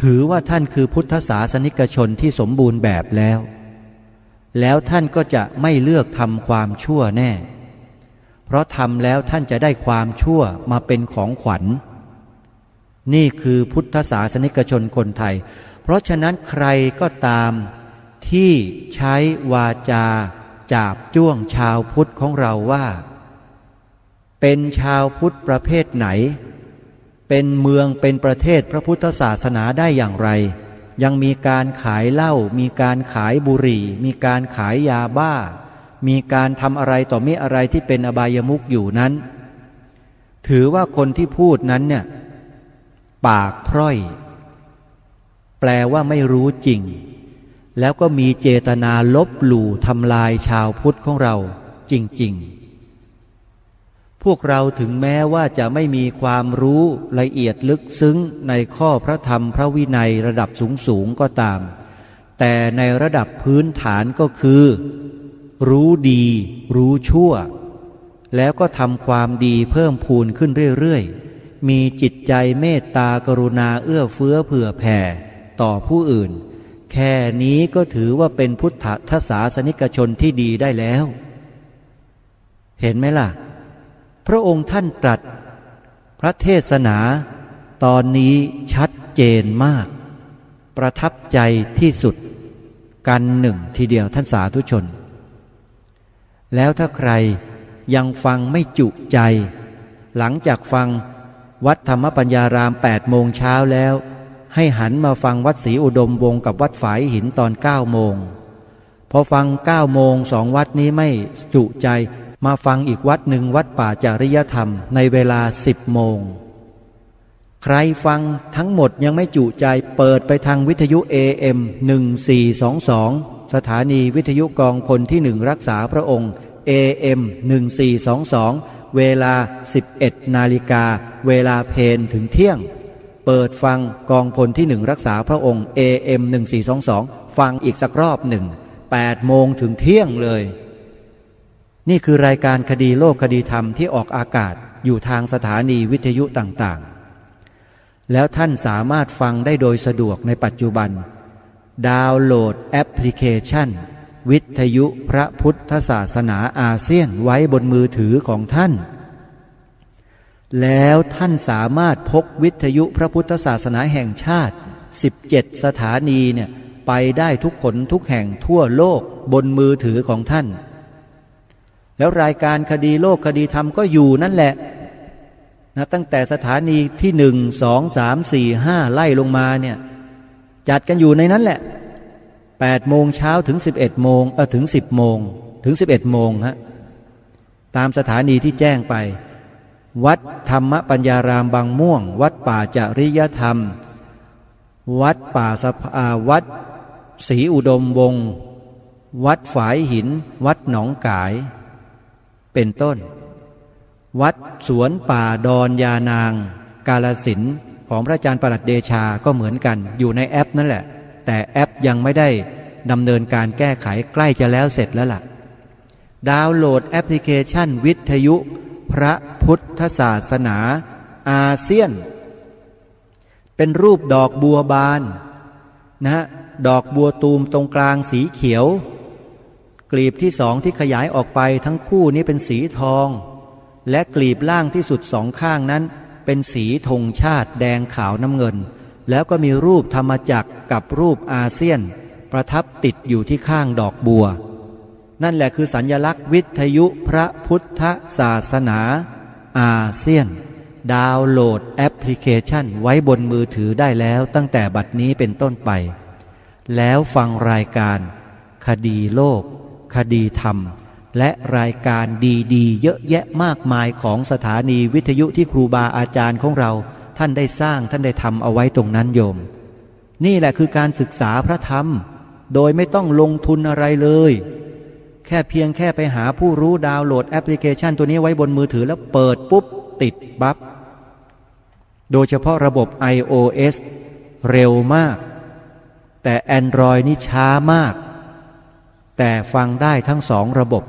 ถือว่าท่านคือพุทธศาสนิกชนที่สมบูรณ์แบบแล้วท่านก็จะไม่เลือกทำความชั่วแน่เพราะทำแล้วท่านจะได้ความชั่วมาเป็นของขวัญนี่คือพุทธศาสนิกชนคนไทยเพราะฉะนั้นใครก็ตามที่ใช้วาจาจาบจ้วงชาวพุทธของเราว่าเป็นชาวพุทธประเภทไหนเป็นเมืองเป็นประเทศพระพุทธศาสนาได้อย่างไรยังมีการขายเหล้ามีการขายบุหรี่มีการขายยาบ้ามีการทำอะไรต่อมิอะไรที่เป็นอบายมุขอยู่นั้นถือว่าคนที่พูดนั้นเนี่ยปากพร่อยแปลว่าไม่รู้จริงแล้วก็มีเจตนาลบหลู่ทำลายชาวพุทธของเราจริงๆพวกเราถึงแม้ว่าจะไม่มีความรู้ละเอียดลึกซึ้งในข้อพระธรรมพระวินัยระดับสูงก็ตามแต่ในระดับพื้นฐานก็คือรู้ดีรู้ชั่วแล้วก็ทำความดีเพิ่มพูนขึ้นเรื่อยๆมีจิตใจเมตตากรุณาเอื้อเฟื้อเผื่อแผ่ต่อผู้อื่นแค่นี้ก็ถือว่าเป็นพุทธศาสนิกชนที่ดีได้แล้วเห็นไหมล่ะพระองค์ท่านตรัสพระเทศนาตอนนี้ชัดเจนมากประทับใจที่สุดกันหนึ่งทีเดียวท่านสาธุชนแล้วถ้าใครยังฟังไม่จุใจหลังจากฟังวัดธรรมปัญญาราม 8 โมงเช้าแล้วให้หันมาฟังวัดศรีอุดมวงศ์กับวัดฝายหินตอน 9 โมงพอฟัง 9 โมง2 วัดนี้ไม่จุใจมาฟังอีกวัดหนึ่งวัดป่าจริยธรรมในเวลา 10 โมงใครฟังทั้งหมดยังไม่จุใจเปิดไปทางวิทยุ AM 1422สถานีวิทยุกองพลที่1รักษาพระองค์ AM 1422เวลา 11 นาฬิกาเวลาเพลถึงเที่ยงเปิดฟังกองพลที่1รักษาพระองค์ AM 1422ฟังอีกสักรอบหนึ่ง8 โมงถึงเที่ยงเลยนี่คือรายการคดีโลกคดีธรรมที่ออกอากาศอยู่ทางสถานีวิทยุต่างๆแล้วท่านสามารถฟังได้โดยสะดวกในปัจจุบันดาวน์โหลดแอปพลิเคชันวิทยุพระพุทธศาสนาอาเซียนไว้บนมือถือของท่านแล้วท่านสามารถพกวิทยุพระพุทธศาสนาแห่งชาติ17 สถานีเนี่ยไปได้ทุกคนทุกแห่งทั่วโลกบนมือถือของท่านแล้วรายการคดีโลกคดีธรรมก็อยู่นั่นแหละนะตั้งแต่สถานีที่1 2 3 4 5ไล่ลงมาเนี่ยจัดกันอยู่ในนั้นแหละ8 โมงเช้าถึง11 โมงถึง10 โมงถึง11 โมงฮะตามสถานีที่แจ้งไปวัดธรรมปัญญารามบางม่วงวัดป่าจริยธรรมวัดป่าวัดศรีอุดมวงศ์วัดฝายหินวัดหนองกายเป็นต้น วัดสวนป่าดอนยานางกาฬสินธุ์ของพระอาจารย์ประหลัดเดชาก็เหมือนกันอยู่ในแอปนั่นแหละแต่แอปยังไม่ได้ดำเนินการแก้ไขใกล้จะแล้วเสร็จแล้วล่ะดาวน์โหลดแอปพลิเคชันวิทยุพระพุทธศาสนาอาเซียนเป็นรูปดอกบัวบานนะดอกบัวตูมตรงกลางสีเขียวกลีบที่สองที่ขยายออกไปทั้งคู่นี้เป็นสีทองและกลีบล่างที่สุดสองข้างนั้นเป็นสีธงชาติแดงขาวน้ำเงินแล้วก็มีรูปธรรมจักรกับรูปอาเซียนประทับติดอยู่ที่ข้างดอกบัวนั่นแหละคือสัญลักษณ์วิทยุพระพุทธศาสนาอาเซียนดาวน์โหลดแอปพลิเคชันไว้บนมือถือได้แล้วตั้งแต่บัดนี้เป็นต้นไปแล้วฟังรายการคดีโลกคดีธรรมและรายการดีๆเยอะแยะมากมายของสถานีวิทยุที่ครูบาอาจารย์ของเราท่านได้สร้างท่านได้ทำเอาไว้ตรงนั้นโยมนี่แหละคือการศึกษาพระธรรมโดยไม่ต้องลงทุนอะไรเลยแค่เพียงแค่ไปหาผู้รู้ดาวน์โหลดแอปพลิเคชันตัวนี้ไว้บนมือถือแล้วเปิดปุ๊บติดปั๊บโดยเฉพาะระบบ iOS เร็วมากแต่ Android นี่ช้ามากแต่ฟังได้ทั้งสองระบบ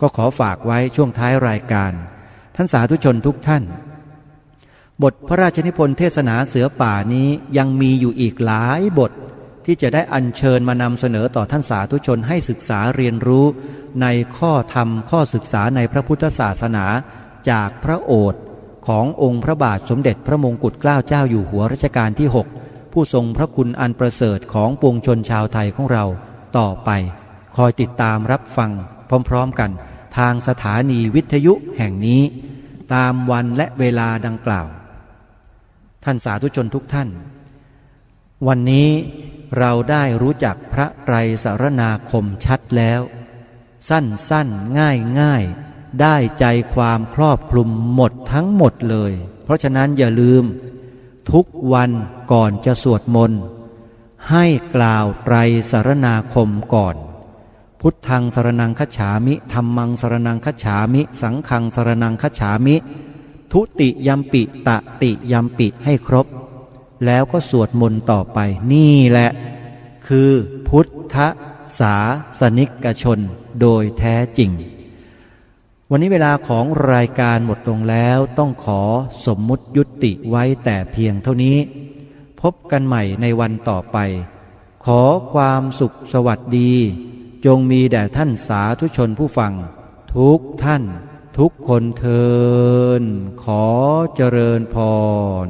ก็ขอฝากไว้ช่วงท้ายรายการท่านสาธุชนทุกท่านบทพระราชนิพนธ์เทศนาเสือป่านี้ยังมีอยู่อีกหลายบทที่จะได้อัญเชิญมานำเสนอต่อท่านสาธุชนให้ศึกษาเรียนรู้ในข้อธรรมข้อศึกษาในพระพุทธศาสนาจากพระโอษฐ์ขององค์พระบาทสมเด็จพระมงกุฎเกล้าเจ้าอยู่หัวรัชกาลที่6ผู้ทรงพระคุณอันประเสริฐของปวงชนชาวไทยของเราต่อไปคอยติดตามรับฟังพร้อมๆกันทางสถานีวิทยุแห่งนี้ตามวันและเวลาดังกล่าวท่านสาธุชนทุกท่านวันนี้เราได้รู้จักพระไตรสรณาคมชัดแล้วสั้นๆง่ายๆได้ใจความครอบคลุมหมดทั้งหมดเลยเพราะฉะนั้นอย่าลืมทุกวันก่อนจะสวดมนต์ให้กล่าวไตรสรณาคมก่อนพุทธังสรณังคัจฉามิธัมมังสรณังคัจฉามิสังฆังสรณังคัจฉามิทุติยัมปิตติยัมปิให้ครบแล้วก็สวดมนต์ต่อไปนี่แหละคือพุทธศาสนิกชนโดยแท้จริงวันนี้เวลาของรายการหมดลงแล้วต้องขอสมมุติยุติไว้แต่เพียงเท่านี้พบกันใหม่ในวันต่อไปขอความสุขสวัสดีจงมีแด่ท่านสาธุชนผู้ฟังทุกท่านทุกคนเทินขอเจริญพร